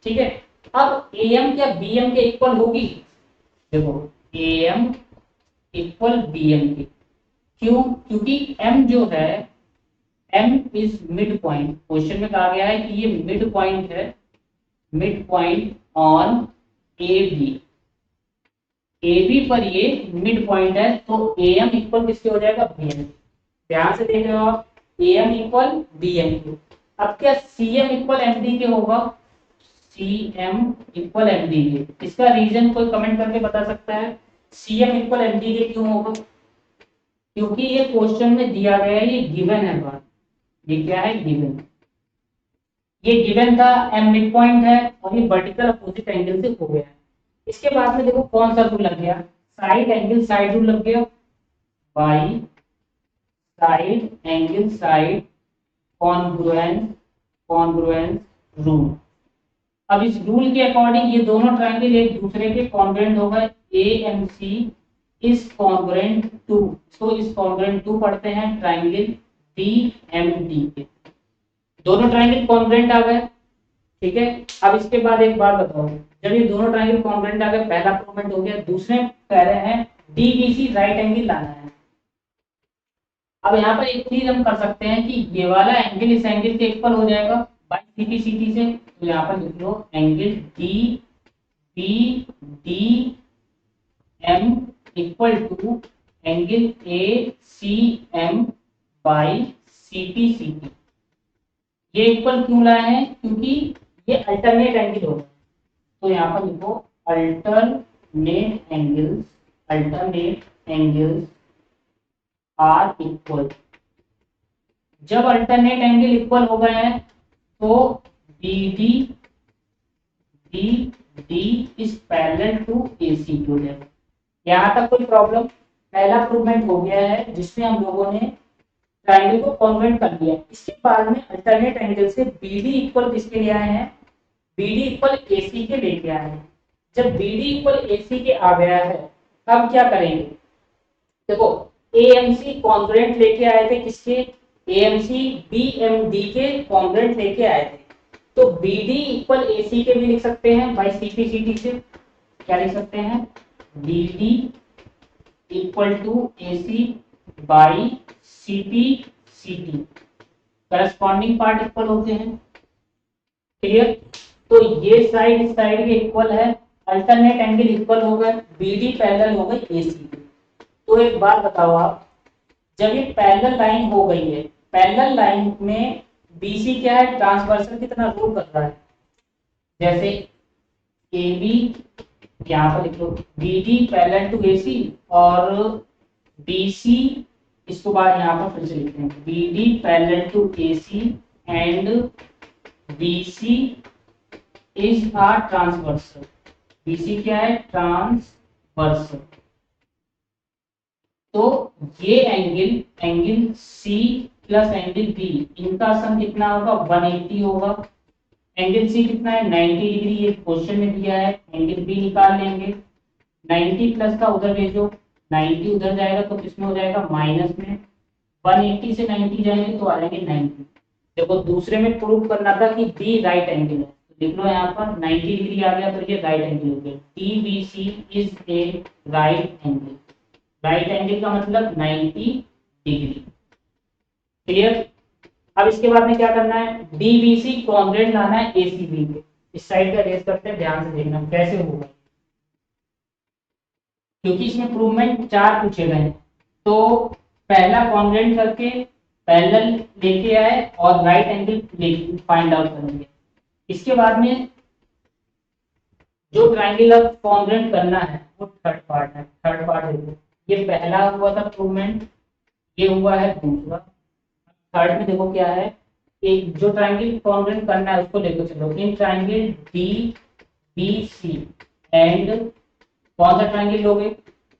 ठीक है, अब एम क्या बीएम के इक्वल होगी, देखो एम इक्वल बीएम के, क्यों, क्योंकि एम जो है, M is mid point, question में कहा गया है कि ये मिड पॉइंट है, mid point on A B, A B पर ये मिड पॉइंट है, तो ए एम इक्वल किसके हो जाएगा, बी एम। ध्यान से देख रहे हो आप, A M equal B M के। अब क्या C M equal M D के होगा, C M equal M D के। इसका रीजन कोई कमेंट करके बता सकता है, C M equal M D के क्यों होगा, क्योंकि ये क्वेश्चन में दिया गया है, ये गिवन है बात, ये क्या है, गिवन। ये गिवन था, एम मिड पॉइंट है और ये वर्टिकल अपोजिट एंगल से हो गया है। इसके बाद में देखो कौन सा रूल लग गया, साइड एंगल साइड रूल लग गया, by side angle side congruence, congruence rule. अब इस रूल के अकॉर्डिंग ये दोनों ट्रायंगल एक दूसरे के कॉन्ग्रुएंट हो गए, A M C is congruent to, तो इस कॉन्ग्रुएंट टू पढ़ते हैं ट्रायंगल डी एम डी के, दोनों ट्रायंगल कॉन्ग्रुएंट आ गए। ठीक है, अब इसके बाद एक बात बताओ, जब ये दोनों ट्रायंगल कॉन्ग्रुएंट आ गए, पहला प्रूवमेंट हो गया, दूसरे कह रहे हैं डीबीसी राइट एंगल लाना है। अब यहाँ पर एक चीज हम कर सकते हैं कि ये वाला एंगल इस एंगल के इक्वल हो जाएगा बाय सीटी सीटी से, तो यहाँ पर लिख लो angle D B D M equal to angle A C M by CT CT. ये इक्वल क्यों लाए हैं, क्योंकि ये अल्टरनेट एंगल होगा, तो यहाँ पर लिखो alternate angles, alternate angles are equal. जब अल्टरनेट एंगल इक्वल हो गए हैं तो B D D D is parallel to A C to level. यहाँ तक कोई प्रॉब्लम, पहला प्रूवमेंट हो गया है जिसमें हम लोगों ने ट्रायंगल को कॉन्ग्रुएंट कर लिया। इसके बाद में अल्टरनेट एंगल से बी डी इक्वल किसके लिए आए हैं, बी डी इक्वल ए सी के लेके आए हैं। जब बी डी इक्वल ए सी के आ गया है, अब क्या करेंगे, देखो एएमसी कॉन्ग्रुएंट लेके आए थे किसके, एएमसी बीएमडी के कॉन्ग्रुएंट लेके आए थे, तो बीडी इक्वल एसी के भी लिख सकते हैं बाय सीपी सीटी से। क्या लिख सकते हैं, BD equal to AC by CP CT, corresponding part equal होते हैं। क्लियर, तो ये साइड इस साइड के इक्वल है, अल्टरनेट एंगल इक्वल हो गए, बीडी पैरेलल हो गई एसी के। तो एक बात बताओ आप, जब ये पैरेलल लाइन हो गई है, पैरेलल लाइन में बीसी क्या है, ट्रांसवर्सल कितना रोल कर रहा है, जैसे ए बी, यहाँ पर लिख लो बीडी पैरेलल टू एसी, और बीसी इसको बाद यहाँ पर फिर से लिखते हैं BD parallel to AC and BC is a transversal. BC क्या है, ट्रांसवर्सल। तो ये angle, angle C plus angle B, इनका सम कितना होगा, 180 होगा। एंगल सी कितना है, 90 डिग्री, ये क्वेश्चन में दिया है। एंगल बी निकाल लेंगे, 90 प्लस का उधर भेजो, 90 उधर जाएगा तो किसमें हो जाएगा, माइनस में। 180 से 90 जाएंगे तो आ जाएंगे 90। देखो दूसरे में प्रूव करना था कि बी राइट एंगल है, लिख लो यहाँ पर 90 डिग्री आ गया तो ये राइट एंगल हो गया। DBC is a right angle. Right angle का मतलब 90 डिग्री। क्लियर। अब इसके बाद में क्या करना है, डीबीसी कॉन्ग्रेंट लाना है एसीबी के। इस साइड का रेस करते हैं, ध्यान से देखना कैसे होगा, क्योंकि इसमें प्रूवमेंट 4 पूछे गए हैं। तो पहला कॉन्ग्रेंट करके पैरेलल लेके आए और राइट एंगल फाइंड आउट करेंगे। इसके बाद में जो ट्राइंगल अब कॉन्ग्रेंट करना है वो थर्ड पार्ट है। थर्ड पार्ट देखो, ये पहला हुआ था प्रूवमेंट, ये हुआ है दूसरा। थर्ड में देखो क्या है, एक जो ट्राइंगल कॉन्ग्रेंट करना है उसको लेकर चलो। In triangle D B C and कौन सा ट्राइंगल लोगे,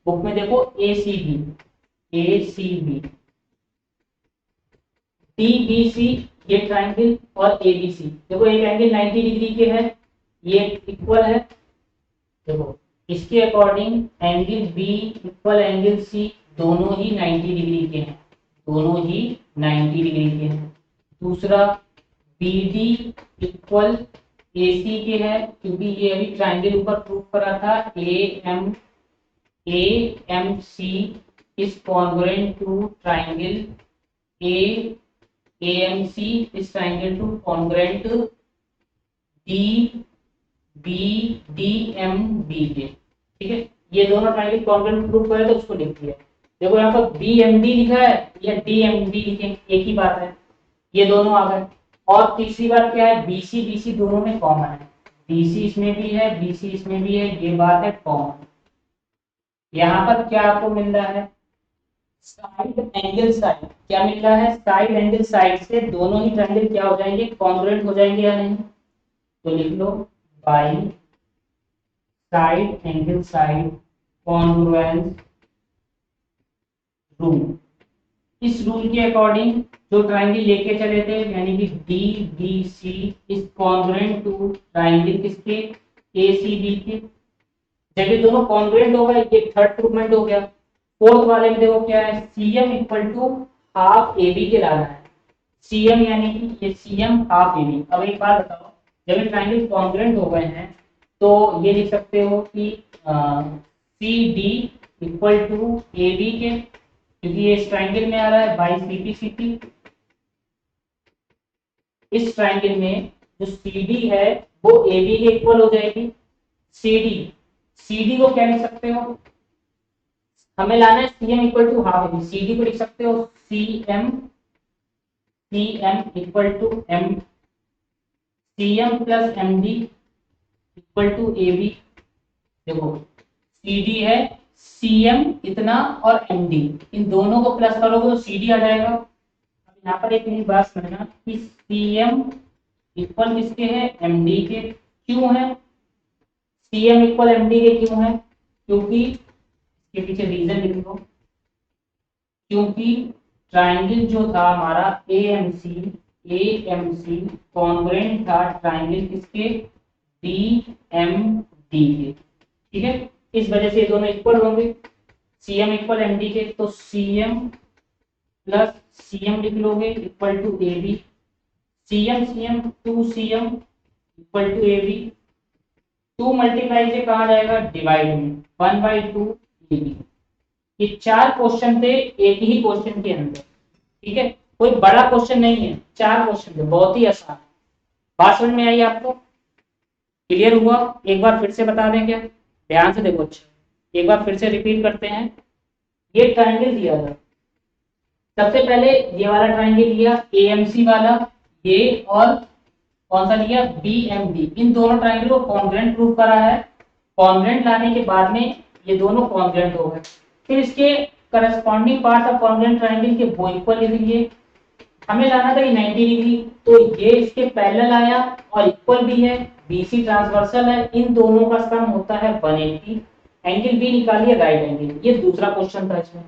बुक में देखो A C B D B C, ये ट्राइंगल और ए बी सी। देखो एक एंगल 90 डिग्री के है, ये इक्वल है। देखो इसके according angle B equal angle C, दोनों ही 90 डिग्री के हैं, दोनों ही 90 डिग्री के हैं। दूसरा बी डी इक्वल ए सी के है, क्योंकि ये अभी ट्राइंगल ऊपर प्रूव करा था। A M C is congruent to triangle A M C is triangle to congruent D B D M B के। ठीक है, ये दोनों ट्राइंगल कॉन्ग्रुएंट प्रूव करे तो उसको लिख दिया। देखो यहाँ पर बी एम डी लिखा है या डी एम डी लिखेंगे, एक ही बात है, ये दोनों आ गए। और तीसरी बात क्या है, बीसी दोनों में कॉमन है, बीसी इसमें भी है बीसी इसमें भी है, ये बात है कॉमन। यहाँ पर क्या आपको मिल रहा है, साइड एंगल साइड, क्या मिल रहा है, साइड एंगल साइड से दोनों ही ट्रायंगल क्या हो जाएंगे, कॉन्ग्रुएंट हो जाएंगे या नहीं। तो लिख लो by side angle side congruence rule. इस रूल के अकॉर्डिंग जो ट्रायंगल लेके चले थे, यानी कि D B C is congruent to triangle किसके, ए सी बी के। जब ये दोनों कॉन्ग्रुएंट हो गए, ये थर्ड प्रूवमेंट हो गया। फोर्थ वाले में देखो क्या है, CM equal to half A B के लाना है। सीएम यानी कि ये सीएम हाफ ए बी। अब एक बात बताओ, जब ये ट्रायंगल कॉन्ग्रुएंट हो गए हैं तो ये लिख सकते हो कि C D equal to A B के, क्योंकि ये इस ट्रायंगल में आ रहा है बाई सी पी। इस ट्रायंगल में जो सी डी है वो ए बी के इक्वल हो जाएगी। सी डी को क्या लिख सकते हो, हमें लाना है C M equal to half A B. C D को लिख सकते हो C M equal to M, C M plus M D equal to A B. देखो सी डी है सीएम इतना और एमडी, इन दोनों को प्लस करोगे तो सीडी आ जाएगा। अब यहाँ पर एक मेरी बात समझना कि सीएम इक्वल किसके है, एमडी के। क्यों है सीएम इक्वल एमडी के, क्यों है, क्योंकि इसके पीछे रीजन लिख लो। क्योंकि ट्रायंगल जो था हमारा एएमसी कॉन्ग्रुएंट था ट्रायंगल किसके, डीएमडी के। ठीक है, इस वजह से ये दोनों इक्वल होंगे, सीएम इक्वल एमडी के। तो सीएम प्लस सीएम लिख लोगे equal to A B, CM 2cm equal to A B. 2 multiply से कहा जाएगा डिवाइड में, 1/2 ए बी। ये 4 क्वेश्चन थे एक ही क्वेश्चन के अंदर। ठीक है, कोई बड़ा क्वेश्चन नहीं है, 4 क्वेश्चन थे, बहुत ही आसान। बात समझ में आई आपको, क्लियर हुआ। एक बार फिर से बता दें क्या, ध्यान से देखो। अच्छा एक बार फिर से रिपीट करते हैं। ये ट्रायंगल दिया था, सबसे पहले ये वाला ट्रायंगल लिया एएमसी वाला, ये और कौन सा लिया, बीएमडी। इन दोनों ट्रायंगल को कॉन्ग्रुएंट प्रूव करा है। कॉन्ग्रुएंट लाने के बाद में ये दोनों कॉन्ग्रुएंट हो गए। फिर इसके corresponding parts of congruent triangle के वो इक्वल लिख लिए। हमें लाना था ये 90 डिग्री, तो ये इसके पैरेलल आया और इक्वल भी है, बीसी ट्रांसवर्सल है, इन दोनों का सम होता है 180। एंगल बी निकालिए राइट एंगल, ये दूसरा क्वेश्चन था इसमें।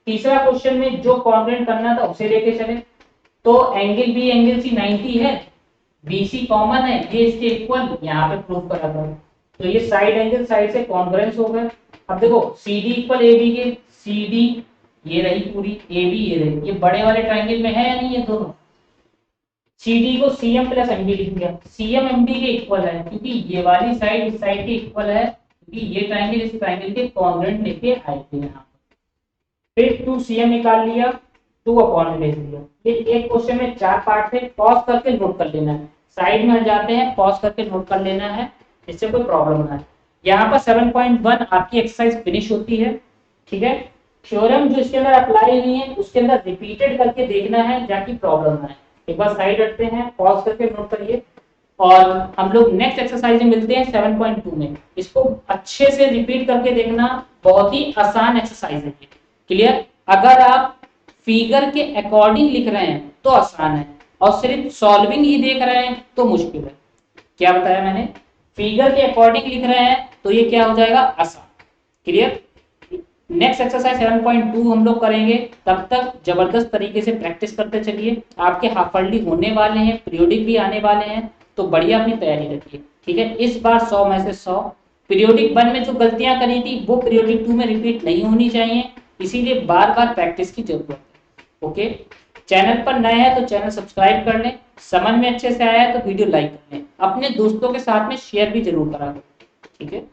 तीसरा क्वेश्चन में जो कॉन्ग्रुएंट करना था उसे लेके चले, तो एंगल बी एंगल सी 90 है, बीसी कॉमन है, ये इसके इक्वल यहाँ पे प्रूव करा था। तो ये साइड एंगल साइड से कॉन्ग्रुएंस हो गए। अब देखो C D equal A B के, सी डी ये रही पूरी, ए बी ये रही, ये बड़े वाले ट्रायंगल में है या नहीं, ये दोनों CD को CM प्लस MD लिख दिया, CM MD के इक्वल है क्योंकि ये वाली साइड इस साइड के इक्वल है, क्योंकि ये ट्रायंगल इस ट्रायंगल के कॉन्ग्रुएंट लेके आए थे यहाँ। फिर 2CM निकाल लिया, 2 अपॉन में भेज दिया। ये एक क्वेश्चन में 4 पार्ट है, पॉज करके नोट कर लेना है, साइड में जाते हैं, पॉज करके नोट कर लेना है, इससे कोई प्रॉब्लम ना है। यहाँ पर 7.1 आपकी एक्सरसाइज फिनिश होती है, ठीक है। थ्योरम जो इसके अंदर अप्लाई हुई है उसके अंदर रिपीटेड करके देखना है जाकि प्रॉब्लम ना है। एक बार साइड रखते हैं, पॉज करके नोट करिए, और हम लोग नेक्स्ट एक्सरसाइज में मिलते हैं 7.2 में। इसको अच्छे से रिपीट करके देखना, बहुत ही आसान एक्सरसाइज है। क्लियर? अगर आप फिगर के अकॉर्डिंग लिख रहे हैं तो आसान है, और सिर्फ सॉल्विंग ही देख रहे हैं तो मुश्किल है। क्या बताया मैंने? फिगर के अकॉर्डिंग लिख रहे हैं तो ये क्या हो जाएगा, आसान। क्लियर? नेक्स्ट एक्सरसाइज 7.2 हम लोग करेंगे, तब तक जबरदस्त तरीके से प्रैक्टिस करते चलिए। आपके हाफ अर्ली होने वाले हैं, पीरियोडिक भी आने वाले हैं, तो बढ़िया अपनी तैयारी रखिए, ठीक है। इस बार 100 में से 100। पीरियोडिक 1 में जो गलतियां करी थी वो पीरियोडिक 2 में रिपीट नहीं होनी चाहिए, इसीलिए बार बार प्रैक्टिस की जरूरत है। ओके, चैनल पर नए हैं तो चैनल सब्सक्राइब कर लें, समझ में अच्छे से आया है तो वीडियो लाइक कर लें, अपने दोस्तों के साथ में शेयर भी जरूर करा दें, ठीक है।